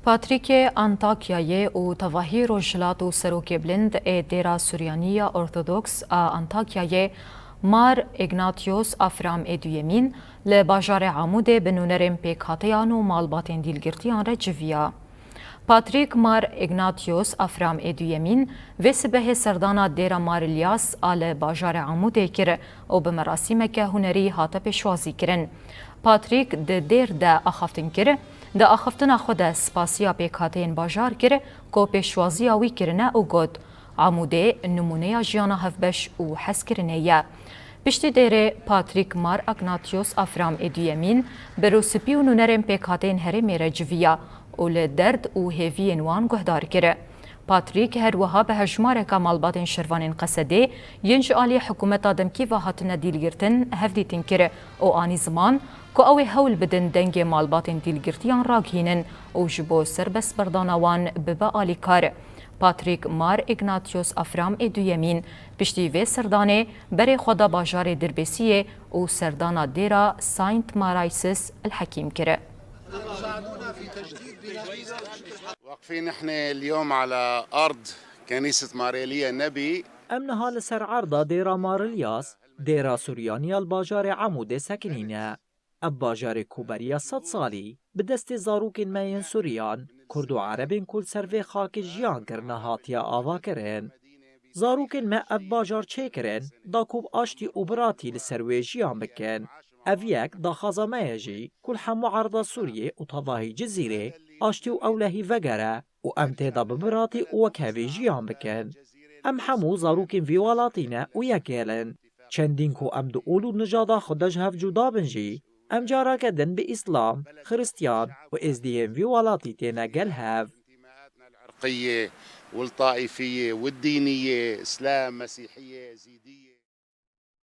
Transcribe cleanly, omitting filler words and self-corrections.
پاتریک انطاکیای و تواهی روجلات و سروک بلند دیرا سوریانیا ارتودکس انطاکیای مار اگناتیوس افرام ادویمین لباجار عمود بنونرم پیکاتیان و مالباتین دیلگرتیان رجویا. پاتریک مار اگناتیوس افرام ادویمین وسبه سردانا دیرا مارلیاس آل باجار عمود کر و به مراسم که هنری هاته پیشوازی کرن. پاتریک ده دیر ده آخفتن کر د آخفتنا خود سپاسیا پیکاتین باجار کر کو پیشوازی آوی کرنه او گود عموده نمونه جیانا هفبش و حس کرنه یا. پشتی دیره پاتریک مار اگناتیوس افرام ادویمین بروسپی و نونرم پیکاتین هره میره جویا و لدرد و هیوین وان گهدار کره. پاتریک هر وها به هجمار کمالبات شروان قصده ینج آلی حکومت آدمکی و هاتن دیلگرتن هفدیتین کره و آنی زمان که اوی هول بدن دنگ مالبات دیلگرتیان راگهینن و جبو سربس بردانوان ببا آلی کار. پاتریک مار اگناتیوس افرام ادویمین پشتی وی سردانه بری خدا باجار دربسیه و سردانا دیرا ساینت مارایسس الحکیم کره. واقفين نحن اليوم على أرض كنيسة ماريليا النبي. امنها لسر عرضة ديرا مارلياس ديرا سوريانيا الباجار عمود ساكنين الباجار كوبريا 100 صالي بدست زاروك ماين سوريان كردو عرب كل سرفي خاك جيان كرنا هاتيا آوا كرن زاروك ما الباجار چه داكوب آشتي اوبراتي لسروي جيان بكن اويك دا خازمايجي كل حمو عرضة سوريا وطواهي جزيرة آشتي و أولهي وغيره و امتدا ببراتي وكهوي جيان بكن ام همو زاروکین ویوالاتینه و یکیلن. چندین کو ام دو اولو نجادا خودش هف جدا بنجی. ام جارا کدن به اسلام، خريستيان و ازديين ویوالاتی تینا گل هف. العرقية والطائفية والدينية، إسلام، مسيحية، زيدية.